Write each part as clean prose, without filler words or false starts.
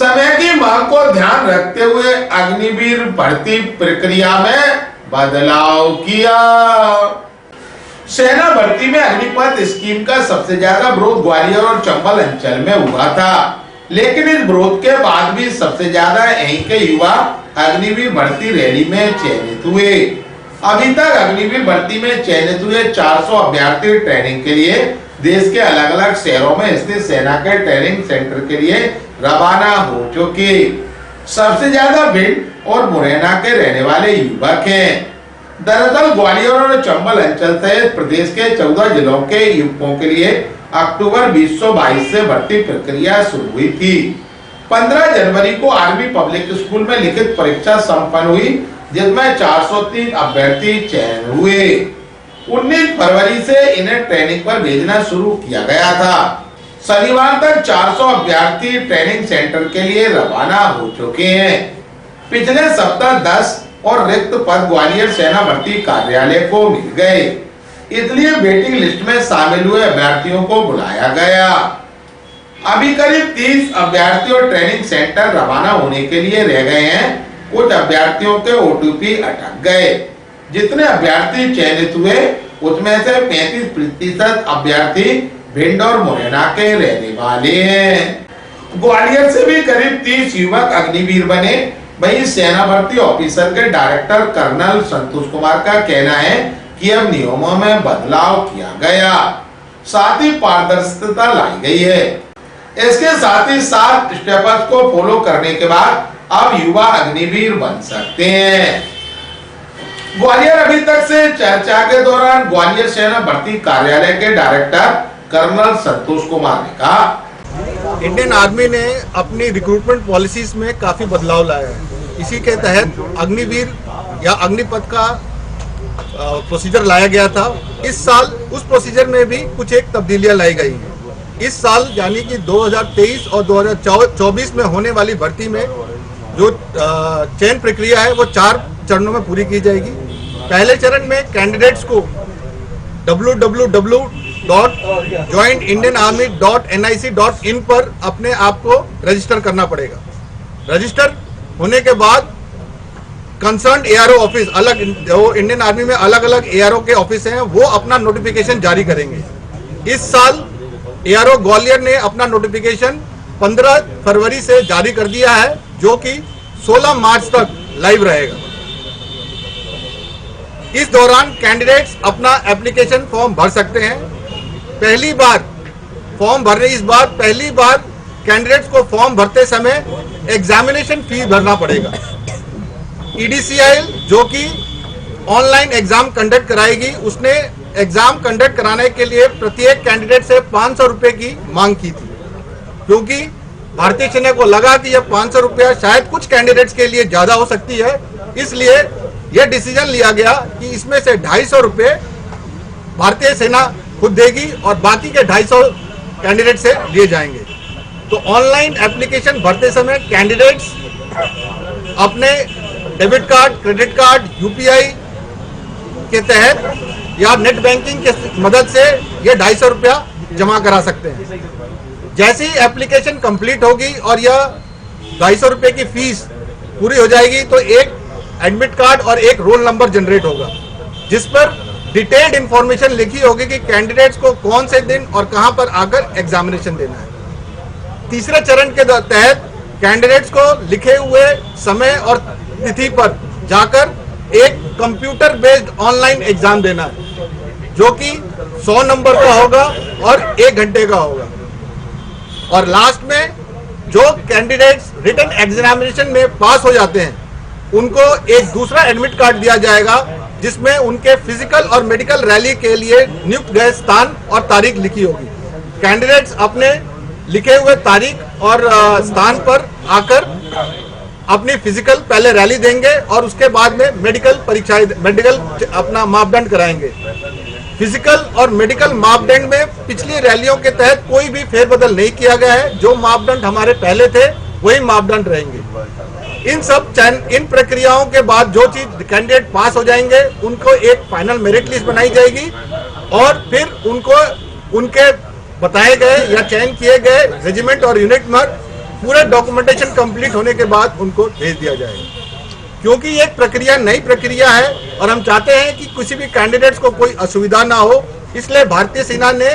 समय की मांग को ध्यान रखते हुए अग्निवीर भर्ती प्रक्रिया में बदलाव किया। सेना भर्ती में अग्निपथ स्कीम का सबसे ज्यादा विरोध ग्वालियर और चंबल अंचल में हुआ था, लेकिन इस विरोध के बाद भी सबसे ज्यादा यहीं के युवा अग्निवीर भर्ती रैली में चयनित हुए। अभी तक अग्निवीर भर्ती में चयनित हुए 400 अभ्यर्थी ट्रेनिंग के लिए देश के अलग अलग शहरों में स्थित सेना के ट्रेनिंग सेंटर के लिए रवाना हो चुके। सबसे ज्यादा भिंड और मुरैना के रहने वाले युवक हैं। दरअसल ग्वालियर और चंबल अंचल सहित प्रदेश के 14 जिलों के युवकों के लिए अक्टूबर 2022 से भर्ती प्रक्रिया शुरू हुई थी। 15 जनवरी को आर्मी पब्लिक स्कूल में लिखित परीक्षा संपन्न हुई, जिसमें 403 अभ्यर्थी चयन हुए। 19 फरवरी से इन्हें ट्रेनिंग पर भेजना शुरू किया गया था। शनिवार तक 400 अभ्यर्थी ट्रेनिंग सेंटर के लिए रवाना हो चुके हैं। पिछले सप्ताह 10 और रिक्त पद ग्वालियर सेना भर्ती कार्यालय को मिल गए, इसलिए वेटिंग लिस्ट में शामिल हुए अभ्यर्थियों को बुलाया गया। अभी करीब 30 अभ्यर्थी और ट्रेनिंग सेंटर रवाना होने के लिए रह गए हैं। कुछ अभ्यर्थियों के ओटीपी अटक गए। जितने अभ्यर्थी चयनित हुए उसमें से 35% अभ्यर्थी भिंड और मुरैना के रहने वाले हैं। ग्वालियर से भी करीब 30 युवक अग्निवीर बने। वहीं सेना भर्ती ऑफिसर के डायरेक्टर कर्नल संतोष कुमार का कहना है कि अब नियमों में बदलाव किया गया, साथ ही पारदर्शिता लाई गई है। इसके साथ ही 7 स्टेप्स को फॉलो करने के बाद अब युवा अग्निवीर बन सकते हैं। ग्वालियर अभी तक से चर्चा के दौरान ग्वालियर सेना भर्ती कार्यालय के डायरेक्टर कर्नल संतोष कुमार ने कहा, इंडियन आर्मी ने अपनी रिक्रूटमेंट पॉलिसीज में काफी बदलाव लाया है। इसी के तहत अग्निवीर या अग्निपथ का प्रोसीजर लाया गया था। इस साल उस प्रोसीजर में भी कुछ एक तब्दीलियां लाई गई हैं। इस साल यानी कि 2023 और 2024 में होने वाली भर्ती में जो चयन प्रक्रिया है वो 4 चरणों में पूरी की जाएगी। पहले चरण में कैंडिडेट्स को www.joinindianarmy.nic.in पर अपने आप को रजिस्टर करना पड़ेगा। रजिस्टर होने के बाद कंसर्न एआरओ ऑफिस, अलग जो इंडियन आर्मी में अलग अलग एआरओ के ऑफिस हैं, वो अपना नोटिफिकेशन जारी करेंगे। इस साल एआरओ ग्वालियर ने अपना नोटिफिकेशन 15 फरवरी से जारी कर दिया है, जो कि 16 मार्च तक लाइव रहेगा। इस दौरान कैंडिडेट्स अपना एप्लीकेशन फॉर्म भर सकते हैं। पहली बार कैंडिडेट्स को फॉर्म भरते समय एग्जामिनेशन फीस भरना पड़ेगा। ईडीसीआई जो कि ऑनलाइन एग्जाम कंडक्ट कराएगी, उसने एग्जाम कंडक्ट कराने के लिए प्रत्येक कैंडिडेट से 500 रुपए की मांग की थी, क्योंकि भारतीय सेना को लगा कि यह 500 रुपया शायद कुछ कैंडिडेट्स के लिए ज्यादा हो सकती है, इसलिए यह डिसीजन लिया गया कि इसमें से 250 रुपए भारतीय सेना खुद देगी और बाकी के 250 कैंडिडेट से लिए जाएंगे। तो ऑनलाइन एप्लीकेशन भरते समय कैंडिडेट्स अपने debit card, credit card, UPI के तहत या नेट बैंकिंग के मदद से ये 250 रुपया जमा करा सकते हैं। जैसे ही एप्लीकेशन कंप्लीट होगी और यह 250 रुपए की फीस पूरी हो जाएगी तो एक एडमिट कार्ड और एक रोल नंबर जनरेट होगा, जिस पर डिटेल्ड इंफॉर्मेशन लिखी होगी कि कैंडिडेट्स को कौन से दिन और कहां पर आकर एग्जामिनेशन देना है। तीसरे चरण के तहत कैंडिडेट्स को लिखे हुए समय और तिथि पर जाकर एक कंप्यूटर बेस्ड ऑनलाइन एग्जाम देना है, जो कि 100 नंबर का होगा और 1 घंटे का होगा। और लास्ट में जो कैंडिडेट्स रिटन एग्जामिनेशन में पास हो जाते हैं उनको एक दूसरा एडमिट कार्ड दिया जाएगा, जिसमें उनके फिजिकल और मेडिकल रैली के लिए नियुक्त गए स्थान और तारीख लिखी होगी। कैंडिडेट्स अपने लिखे हुए तारीख और स्थान पर आकर अपनी फिजिकल पहले रैली देंगे और उसके बाद में मेडिकल अपना मापदंड कराएंगे। फिजिकल और मेडिकल मापदंड में पिछली रैलियों के तहत कोई भी फेरबदल नहीं किया गया है। जो मापदंड हमारे पहले थे वही मापदंड रहेंगे। इन प्रक्रियाओं के बाद जो चीज कैंडिडेट पास हो जाएंगे उनको एक फाइनल मेरिट लिस्ट बनाई जाएगी और फिर उनको उनके बताए गए या चयन किए गए रेजिमेंट और यूनिट में पूरे डॉक्यूमेंटेशन कंप्लीट होने के बाद उनको भेज दिया जाएगा। क्योंकि ये एक प्रक्रिया नई प्रक्रिया है और हम चाहते हैं कि किसी भी कैंडिडेट्स को कोई असुविधा ना हो, इसलिए भारतीय सेना ने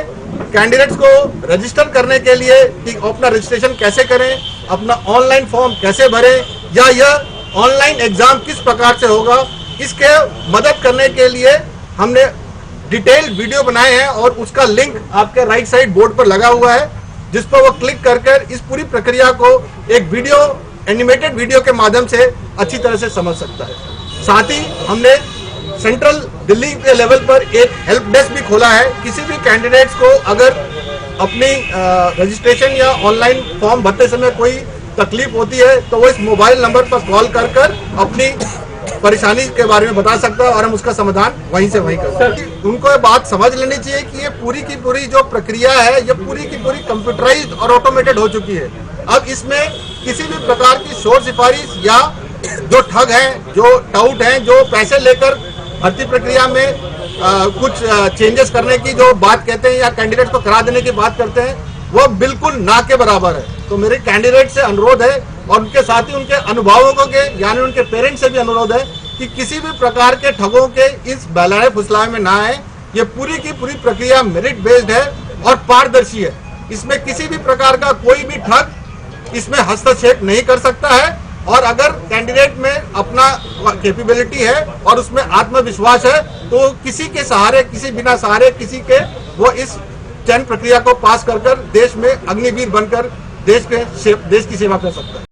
कैंडिडेट्स को रजिस्टर करने के लिए कि अपना रजिस्ट्रेशन कैसे करें, अपना ऑनलाइन फॉर्म कैसे भरें या यह ऑनलाइन एग्जाम किस प्रकार से होगा, इसके मदद करने के लिए हमने डिटेल वीडियो बनाए हैं और उसका लिंक आपके राइट साइड बोर्ड पर लगा हुआ है, जिस पर वो क्लिक कर इस पूरी प्रक्रिया को एक वीडियो एनिमेटेड वीडियो के माध्यम से अच्छी तरह से समझ सकता है। साथ ही हमने सेंट्रल दिल्ली के लेवल पर एक हेल्प डेस्क भी खोला है। किसी भी कैंडिडेट्स को अगर अपनी रजिस्ट्रेशन या ऑनलाइन फॉर्म भरते समय कोई तकलीफ होती है तो वो इस मोबाइल नंबर पर कॉल कर अपनी परेशानी के बारे में बता सकता है और हम उसका समाधान वहीं से वहीं कर सकते हैं। उनको ये बात समझ लेनी चाहिए कि ये पूरी की पूरी जो प्रक्रिया है ये पूरी की पूरी कंप्यूटराइज्ड और ऑटोमेटेड हो चुकी है। अब इसमें किसी भी प्रकार की शोर सिफारिश या जो ठग हैं, जो टाउट हैं, जो पैसे लेकर भर्ती प्रक्रिया में कुछ चेंजेस करने की जो बात कहते हैं या कैंडिडेट को करा देने की बात करते हैं, वो बिल्कुल ना के बराबर है। तो मेरे कैंडिडेट से अनुरोध है और उनके साथ ही उनके अभिभावकों के यानी उनके पेरेंट्स से भी अनुरोध है कि किसी भी प्रकार के ठगों के इस बहलावे फुसलावे में ना आए। ये पूरी की पूरी प्रक्रिया मेरिट बेस्ड है और पारदर्शी है। इसमें किसी भी प्रकार का कोई भी ठग इसमें हस्तक्षेप नहीं कर सकता है और अगर कैंडिडेट में अपना कैपेबिलिटी है और उसमें आत्मविश्वास है तो किसी के सहारे, किसी बिना सहारे किसी के वो इस चयन प्रक्रिया को पास कर देश में अग्निवीर बनकर देश की सेवा कर सकता है।